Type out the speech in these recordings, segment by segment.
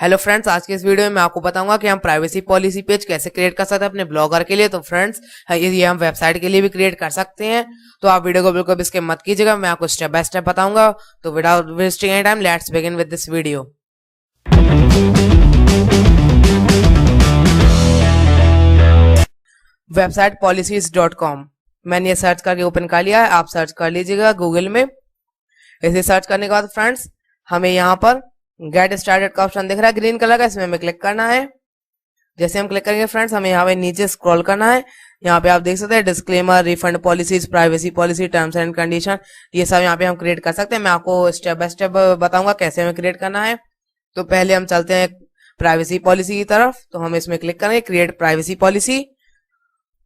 Hello friends, आज के इस वीडियो में मैं आपको बताऊंगा कि हम प्राइवेसी पॉलिसी पेज कैसे क्रिएट कर सकते हैं अपने ब्लॉगर के लिए। तो फ्रेंड्स, ये हम वेबसाइट के लिए भी क्रिएट कर सकते हैं। तो आप वीडियो को बिल्कुल स्किप मत कीजिएगा, मैं आपको स्टेप बाय स्टेप बताऊंगा। तो without wasting any time, let's begin with this video. Website policies.com मैंने ये सर्च करके ओपन कर लिया है। आप सर्च कर लीजिएगा गूगल में। इसे सर्च करने के बाद फ्रेंड्स, हमें यहाँ पर गेट स्टार्टेड का ऑप्शन दिख रहा है ग्रीन कलर का, इसमें हमें क्लिक करना है। जैसे हम क्लिक करेंगे फ्रेंड्स, हमें यहाँ पे नीचे स्क्रॉल करना है। यहाँ पे आप देख सकते हैं disclaimer, refund policies, privacy policy, terms and condition, ये सब यहाँ पे हम क्रिएट कर सकते हैं। मैं आपको स्टेप बाय स्टेप बताऊंगा कैसे हमें क्रिएट करना है। तो पहले हम चलते हैं प्राइवेसी पॉलिसी की तरफ। तो हम इसमें क्लिक करेंगे क्रिएट प्राइवेसी पॉलिसी।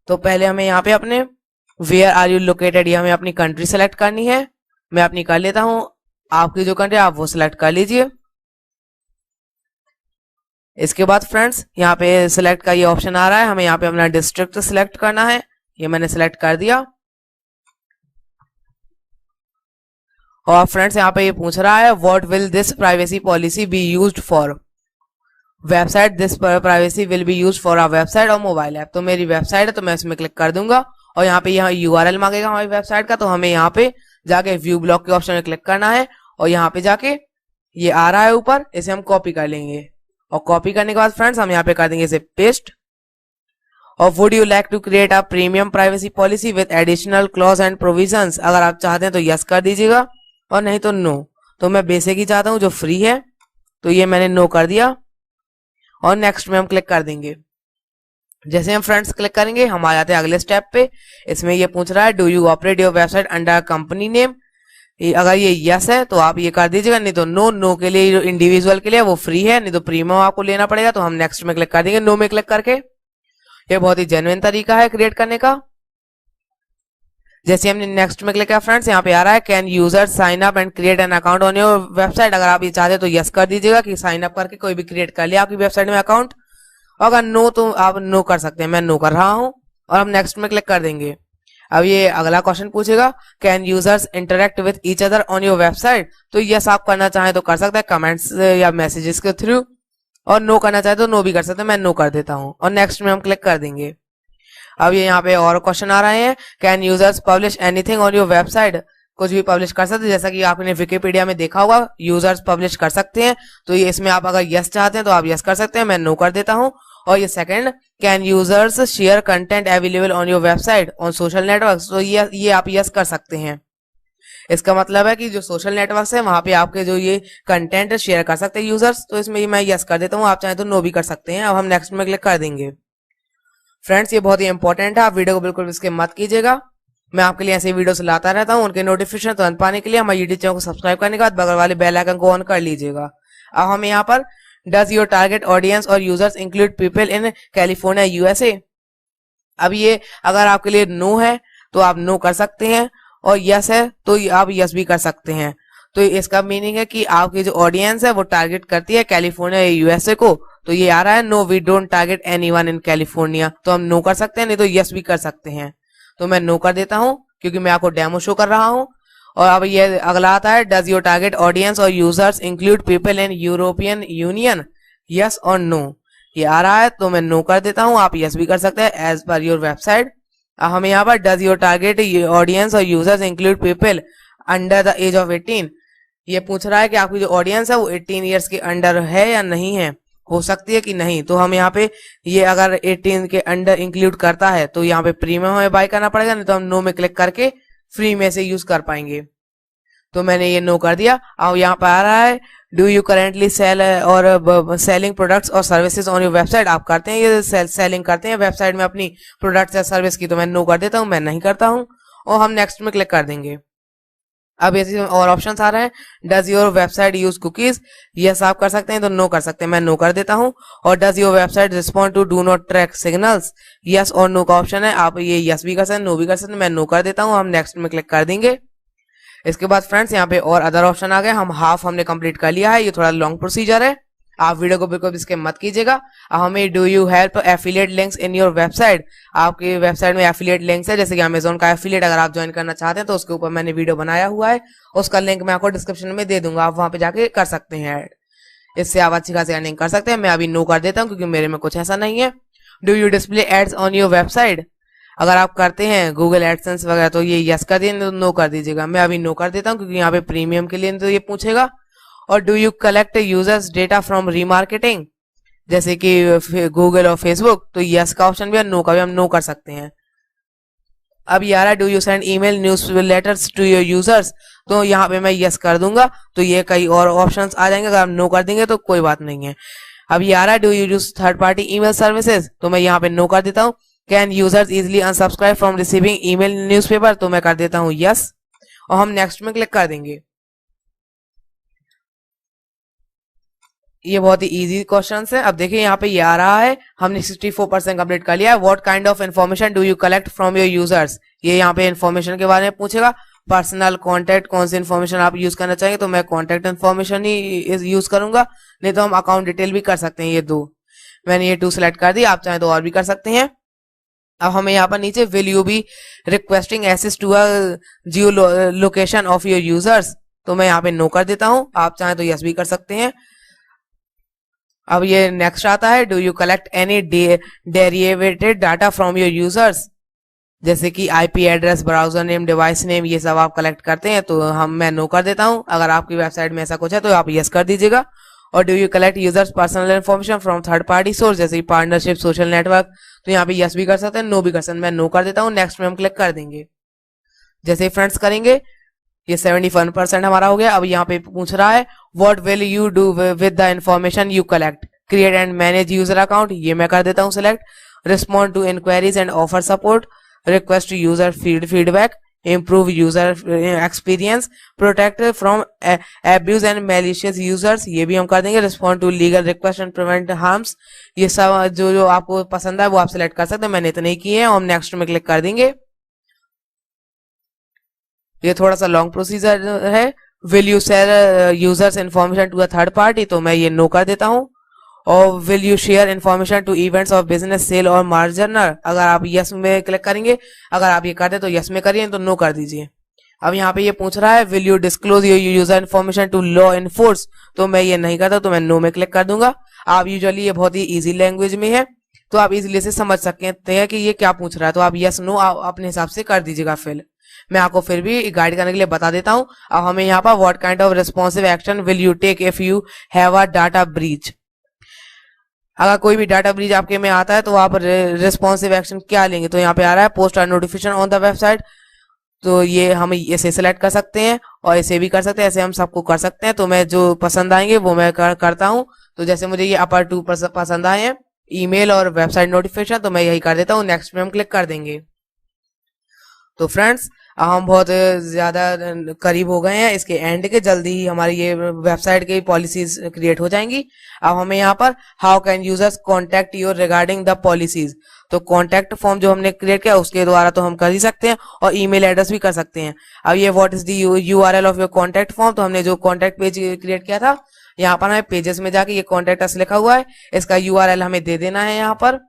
तो पहले हमें यहाँ पे अपने वेयर आर यू लोकेटेड, ये हमें अपनी कंट्री सेलेक्ट करनी है। मैं अपनी कर लेता हूँ, आपकी जो कंट्री आप वो सिलेक्ट कर लीजिए। इसके बाद फ्रेंड्स, यहाँ पे सिलेक्ट का ये ऑप्शन आ रहा है, हमें यहाँ पे अपना डिस्ट्रिक्ट सिलेक्ट करना है। ये मैंने सिलेक्ट कर दिया। और फ्रेंड्स, यहाँ पे ये पूछ रहा है what will this privacy policy be used for website, this privacy will be used for a website और मोबाइल ऐप। तो मेरी वेबसाइट है, तो मैं इसमें क्लिक कर दूंगा। और यहाँ पे यहाँ URL मांगेगा हमारी वेबसाइट का, तो हमें यहाँ पे जाके व्यू ब्लॉक के ऑप्शन में क्लिक करना है। और यहाँ पे जाके ये आ रहा है ऊपर, इसे हम कॉपी कर लेंगे। और कॉपी करने के बाद फ्रेंड्स, हम यहाँ पे कर देंगे इसे पेस्ट। और would you like to create a premium privacy policy with additional clause and provisions, अगर आप चाहते हैं तो यस कर दीजिएगा और नहीं तो नो। तो मैं बेसिक ही चाहता हूँ जो फ्री है, तो ये मैंने नो कर दिया। और नेक्स्ट में हम क्लिक कर देंगे। जैसे हम फ्रेंड्स क्लिक करेंगे, हम आ जाते हैं अगले स्टेप पे। इसमें ये पूछ रहा है do you operate your website under company name, अगर ये यस है तो आप ये कर दीजिएगा, नहीं तो नो। नो के लिए, जो इंडिविजुअल के लिए वो फ्री है, नहीं तो प्रीमियम आपको लेना पड़ेगा। तो हम नेक्स्ट में क्लिक कर देंगे, नो में क्लिक करके। ये बहुत ही जेन्युइन तरीका है क्रिएट करने का। जैसे हमने नेक्स्ट में क्लिक किया फ्रेंड्स, यहाँ पे आ रहा है can user sign up and create an account on your website, अगर आप ये चाहते तो यस कर दीजिएगा कि साइन अप करके कोई भी क्रिएट कर लिया आपकी वेबसाइट में अकाउंट। और अगर नो तो आप नो कर सकते हैं, मैं नो कर रहा हूं। और हम नेक्स्ट में क्लिक कर देंगे। अब ये अगला क्वेश्चन पूछेगा can users interact with each other on your website, तो यस आप करना चाहें तो कर सकते हैं कमेंट्स या मैसेजेस के थ्रू, और नो करना चाहे तो नो भी कर सकते हैं। मैं नो कर देता हूं और नेक्स्ट में हम क्लिक कर देंगे। अब ये यहाँ पे और क्वेश्चन आ रहे हैं can users publish anything on your website, कुछ भी पब्लिश कर सकते हैं, जैसा कि आपने विकिपीडिया में देखा होगा यूजर्स पब्लिश कर सकते हैं। तो ये इसमें आप अगर यस चाहते हैं तो आप यस कर सकते हैं, मैं नो कर देता हूं। और ये second, can users share content available on your website on social network, तो ये आप यस कर सकते हैं। इसका मतलब है कि जो सोशल नेटवर्क्स है वहां पे आपके जो ये कंटेंट शेयर कर सकते हैं यूजर्स। तो इसमें मैं यस कर देता हूँ, आप चाहें तो नो भी कर सकते हैं। अब हम नेक्स्ट में क्लिक कर देंगे। फ्रेंड्स, ये बहुत ही इंपॉर्टेंट है, आप वीडियो को बिल्कुल स्किप मत कीजिएगा। मैं आपके लिए ऐसे वीडियोस लाता रहता हूँ। उनके नोटिफिकेशन तुरंत पाने के लिए हमारे यूट्यूब चैनल को सब्सक्राइब करने के बाद बगल वाले बेल आइकन को ऑन कर लीजिएगा। अब हमें यहाँ पर डज योर टारगेट ऑडियंस और users include people in California USA, अब ये अगर आपके लिए नो है तो आप नो कर सकते हैं, और यस है तो आप यस भी कर सकते हैं। तो इसका मीनिंग है कि आपकी जो ऑडियंस है वो टारगेट करती है कैलिफोर्निया USA को। तो ये आ रहा है no we don't target anyone in California, तो हम नो कर सकते हैं, नहीं तो यस भी कर सकते हैं। तो मैं नो कर देता हूं क्योंकि मैं आपको डेमो शो कर रहा हूं। और अब ये अगला आता है डज योर टारगेट ऑडियंस और users include people in European union, yes और नो। ये आ रहा है तो मैं नो कर देता हूं, आप यस भी कर सकते हैं एज पर योर वेबसाइट। हमें यहाँ पर डज योर टारगेट ऑडियंस और users include people under the age of 18, ये पूछ रहा है कि आपकी जो ऑडियंस है वो 18 ईयर्स के अंडर है या नहीं है, हो सकती है कि नहीं। तो हम यहाँ पे ये अगर 18 के अंडर इंक्लूड करता है तो यहाँ पे प्रीमियम हमें बाय करना पड़ेगा, नहीं तो हम नो में क्लिक करके फ्री में से यूज कर पाएंगे। तो मैंने ये नो कर दिया। अब यहाँ पे आ रहा है डू यू करेंटली सेल और सेलिंग प्रोडक्ट्स और सर्विसेज ऑन योर वेबसाइट, आप करते हैं ये सेलिंग करते हैं वेबसाइट में अपनी प्रोडक्ट्स या सर्विस की, तो मैं नो कर देता हूँ, मैं नहीं करता हूँ। और हम नेक्स्ट में क्लिक कर देंगे। अब ऐसे और ऑप्शंस आ रहे हैं does your website use cookies, yes आप कर सकते हैं तो नो कर सकते हैं, मैं नो कर देता हूं। और does your website respond to do not track signals, yes और नो का ऑप्शन है, आप ये यस भी कर सकते हैं नो भी कर सकते हैं, मैं नो कर देता हूं। हम नेक्स्ट में क्लिक कर देंगे। इसके बाद फ्रेंड्स, यहाँ पे और अदर ऑप्शन आ गए, हम हाफ हमने कंप्लीट कर लिया है, ये थोड़ा लॉन्ग प्रोसीजर है, आप वीडियो को बिल्कुल इसके मत कीजिएगा। हमें do you help affiliate links in your website, आपकी वेबसाइट में एफिलिएट लिंक्स है, जैसे कि अमेजोन का एफिलिएट अगर आप ज्वाइन करना चाहते हैं तो उसके ऊपर मैंने वीडियो बनाया हुआ है, उसका लिंक मैं आपको डिस्क्रिप्शन में दे दूंगा, आप वहां पे जाके कर सकते हैं ऐड। इससे आप अच्छी खासी अर्निंग कर सकते हैं। मैं अभी नो कर देता हूँ क्योंकि मेरे में कुछ ऐसा नहीं है। Do you display ads on your website? अगर आप करते हैं गूगल एडसेंस वगैरह तो ये यस कर दिए, नो कर दीजिएगा। मैं अभी नो कर देता हूँ क्योंकि यहाँ पे प्रीमियम के लिए तो ये पूछेगा। और do you collect users data from remarketing, जैसे कि गूगल और फेसबुक, तो यस का ऑप्शन भी है, नो का भी हम नो कर सकते हैं। अब ये आ रहा है do you send email newsletters to your users, तो यहाँ पे मैं यस कर दूंगा तो ये कई और ऑप्शंस आ जाएंगे। अगर आप नो कर देंगे तो कोई बात नहीं है। अब ये आ रहा है do you use third party email services, तो मैं यहाँ पे नो कर देता हूँ। Can users easily unsubscribe from receiving email newspaper, तो मैं कर देता हूँ यस और हम नेक्स्ट में क्लिक कर देंगे। ये बहुत ही इजी क्वेश्चन है। अब देखिए यहाँ पे ये आ रहा है, हमने 64% कंप्लीट कर लिया है। What kind of information do you collect from your users, ये यहाँ पे इन्फॉर्मेशन के बारे में पूछेगा। पर्सनल कॉन्टैक्ट, कौन सी इन्फॉर्मेशन आप यूज करना चाहेंगे, तो मैं कॉन्टैक्ट इन्फॉर्मेशन ही यूज करूंगा, नहीं तो हम अकाउंट डिटेल भी कर सकते हैं। ये दो मैंने ये 2 सिलेक्ट कर दी, आप चाहें तो और भी कर सकते हैं। अब हमें यहाँ पर नीचे will you be requesting access to a geolocation of your users, तो मैं यहाँ पे नो कर देता हूँ, आप चाहें तो यस भी कर सकते हैं। अब ये नेक्स्ट आता है do you collect any derivated data from your users, जैसे कि IP address, browser name, device name, ये सब आप कलेक्ट करते हैं, तो मैं नो कर देता हूं। अगर आपकी वेबसाइट में ऐसा कुछ है तो आप यस कर दीजिएगा। और do you collect users personal information from third party source, जैसे पार्टनरशिप, सोशल नेटवर्क, तो यहाँ पे यस भी कर सकते हैं, नो भी कर सकते हैं। मैं नो कर देता हूँ, नेक्स्ट में हम क्लिक कर देंगे। जैसे फ्रेंड्स करेंगे ये 71% हमारा हो गया। अब यहाँ पे पूछ रहा है what will you do with the information you collect, create and manage user account, ये मैं कर देता हूँ select. Respond to inquiries and offer support, request user feedback, improve user experience, protect from abuse and malicious users, ये भी हम कर देंगे। respond to legal request and prevent harms, ये सब जो आपको पसंद है वो आप सिलेक्ट कर सकते हैं, मैंने इतने ही किए हैं। हम नेक्स्ट में क्लिक कर देंगे। ये थोड़ा सा लॉन्ग प्रोसीजर है। Will you share users information to a third party, तो मैं ये नो कर देता हूँ। और will you share information to events of business sale और मार्जनर, अगर आप यस में क्लिक करेंगे, अगर आप ये कर दे तो यस में करिए, तो नो कर दीजिए। अब यहाँ पे ये पूछ रहा है will you disclose your user information to law enforce, तो मैं ये नहीं करता, तो मैं नो में क्लिक कर दूंगा। आप यूजुअली ये बहुत ही इजी लैंग्वेज में है, तो आप इजीली से समझ सकते हैं कि ये क्या पूछ रहा है, तो आप यस नो अपने हिसाब से कर दीजिएगा फिल। मैं आपको फिर भी गाइड करने के लिए बता देता हूँ। अब हमें यहाँ पर what kind of responsive action will you take if you have a data breach, अगर कोई भी डाटा ब्रीच आपके में आता है तो आप रिस्पॉन्सिव एक्शन क्या लेंगे, तो यहाँ पे आ रहा है post a notification on the website, तो ये हम इसे सिलेक्ट कर सकते हैं और इसे भी कर सकते हैं, ऐसे हम सबको कर सकते हैं। तो मैं जो पसंद आएंगे वो मैं करता हूँ। तो जैसे मुझे ये अपर 2 पसंद आए हैं, ईमेल और वेबसाइट नोटिफिकेशन, तो मैं यही कर देता हूँ। नेक्स्ट में हम क्लिक कर देंगे। तो फ्रेंड्स हम बहुत ज्यादा करीब हो गए हैं इसके एंड के, जल्दी ही हमारी ये वेबसाइट की पॉलिसीज क्रिएट हो जाएंगी। अब हमें यहाँ पर how can users contact you regarding the policies, तो कॉन्टेक्ट फॉर्म जो हमने क्रिएट किया उसके द्वारा तो हम कर ही सकते हैं, और ईमेल एड्रेस भी कर सकते हैं। अब ये what is the URL of your contact form, तो हमने जो कॉन्टेक्ट पेज क्रिएट किया था, यहाँ पर हमें पेजेस में जाके ये कॉन्टेक्ट अस लिखा हुआ है, इसका यूआरएल हमें दे देना है। यहाँ पर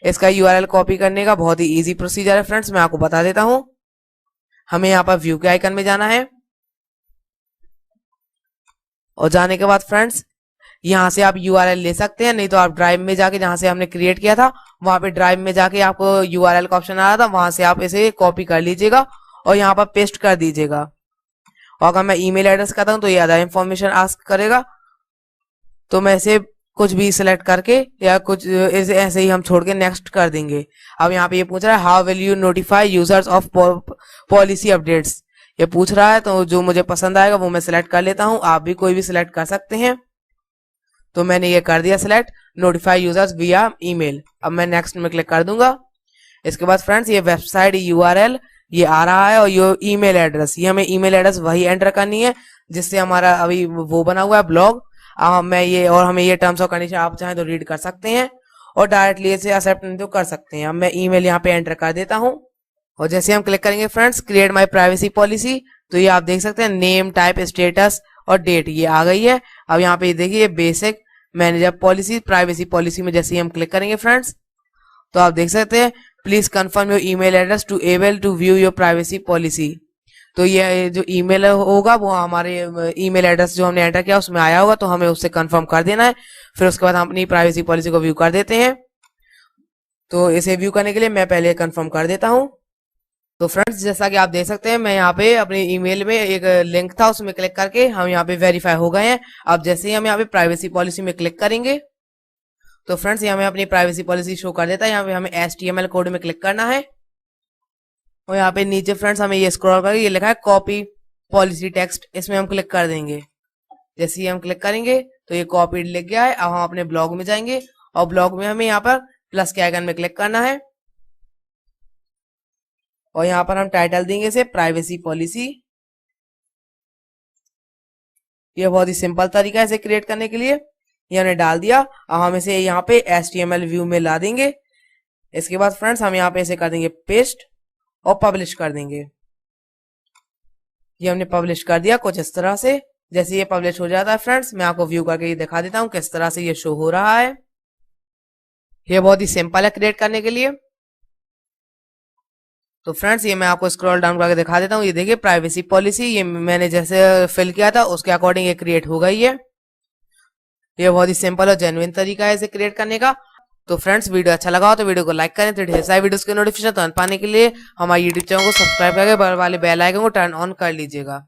इसका यूआरएल कॉपी करने का बहुत ही इजी प्रोसीजर है फ्रेंड्स, मैं आपको बता देता हूँ। हमें यहाँ पर व्यू के आइकन में जाना है, और जाने के बाद फ्रेंड्स यहाँ से आप यूआरएल ले सकते हैं, नहीं तो आप ड्राइव में जाके, जहां से हमने क्रिएट किया था वहां पे ड्राइव में जाके आपको यूआरएल का ऑप्शन आ रहा था, वहां से आप इसे कॉपी कर लीजिएगा और यहाँ पर पेस्ट कर दीजिएगा। और अगर मैं ईमेल एड्रेस करता हूँ तो ये अदर इन्फॉर्मेशन आस्क करेगा, तो मैं इसे कुछ भी सिलेक्ट करके या कुछ ऐसे ही हम छोड़ के नेक्स्ट कर देंगे। अब यहाँ पे ये पूछ रहा है how will you notify users of policy updates, ये पूछ रहा है, तो जो मुझे पसंद आएगा वो मैं सिलेक्ट कर लेता हूँ, आप भी कोई भी सिलेक्ट कर सकते हैं। तो मैंने ये कर दिया सिलेक्ट, नोटिफाई यूजर्स विया ईमेल। अब मैं नेक्स्ट में क्लिक कर दूंगा। इसके बाद फ्रेंड्स ये वेबसाइट यूआरएल ये आ रहा है, और ये ईमेल एड्रेस, ये हमें ईमेल एड्रेस वही एंटर करनी है जिससे हमारा अभी वो बना हुआ है ब्लॉग। मैं ये, और हमें ये टर्म्स और कंडीशन आप चाहें तो रीड कर सकते हैं, और डायरेक्टली इसे एक्सेप्ट नहीं तो कर सकते हैं। अब मैं ईमेल यहाँ पे एंटर कर देता हूँ, और जैसे हम क्लिक करेंगे friends create my privacy policy, तो ये आप देख सकते हैं नेम, टाइप, स्टेटस और डेट ये आ गई है। अब यहाँ पे देखिए basic manager policy, privacy policy में जैसे ही हम क्लिक करेंगे फ्रेंड्स, तो आप देख सकते हैं please confirm your email address to able to view your privacy policy, तो ये जो ईमेल होगा वो हमारे ईमेल एड्रेस जो हमने एंटर किया उसमें आया होगा, तो हमें उससे कंफर्म कर देना है। फिर उसके बाद हम अपनी प्राइवेसी पॉलिसी को व्यू कर देते हैं। तो इसे व्यू करने के लिए मैं पहले कंफर्म कर देता हूं। तो फ्रेंड्स, जैसा कि आप देख सकते हैं, मैं यहाँ पे अपनी ईमेल में एक लिंक था उसमें क्लिक करके हम यहाँ पे वेरीफाई हो गए हैं। अब जैसे ही हम यहाँ पे प्राइवेसी पॉलिसी में क्लिक करेंगे तो फ्रेंड्स ये हमें अपनी प्राइवेसी पॉलिसी शो कर देता है। यहाँ पे हमें HTML कोड में क्लिक करना है और यहाँ पे नीचे फ्रेंड्स हमें ये स्क्रॉल करके ये लिखा है कॉपी पॉलिसी टेक्स्ट, इसमें हम क्लिक कर देंगे। जैसे ही हम क्लिक करेंगे तो ये कॉपीड लिख गया है। अब हम अपने ब्लॉग में जाएंगे और ब्लॉग में हमें यहाँ पर प्लस के आइकन में क्लिक करना है और यहाँ पर हम टाइटल देंगे इसे प्राइवेसी पॉलिसी। ये बहुत ही सिंपल तरीका है इसे क्रिएट करने के लिए। ये हमने डाल दिया। अब हम इसे यहाँ पे HTML व्यू में ला देंगे। इसके बाद फ्रेंड्स हम यहाँ पे इसे कर देंगे पेस्ट और पब्लिश कर देंगे। ये हमने पब्लिश कर दिया कुछ इस तरह से। जैसे ये पब्लिश हो जाता है फ्रेंड्स, मैं आपको व्यू करके ये दिखा देता हूँ किस तरह से ये शो हो रहा है। ये बहुत ही सिंपल है क्रिएट करने के लिए। तो फ्रेंड्स ये मैं आपको स्क्रॉल डाउन करके दिखा देता हूँ। ये देखिए प्राइवेसी पॉलिसी, ये मैंने जैसे फिल किया था उसके अकॉर्डिंग ये क्रिएट हो गई है। ये बहुत ही सिंपल और जेन्युइन तरीका है इसे क्रिएट करने का। तो फ्रेंड्स वीडियो अच्छा लगा हो तो वीडियो को लाइक करें। तो ढेर सारी वीडियोस के नोटिफिकेशन तुरंत पाने के लिए हमारे यूट्यूब चैनल को सब्सक्राइब करके बगल वाले बेल आइकन को टर्न ऑन कर लीजिएगा।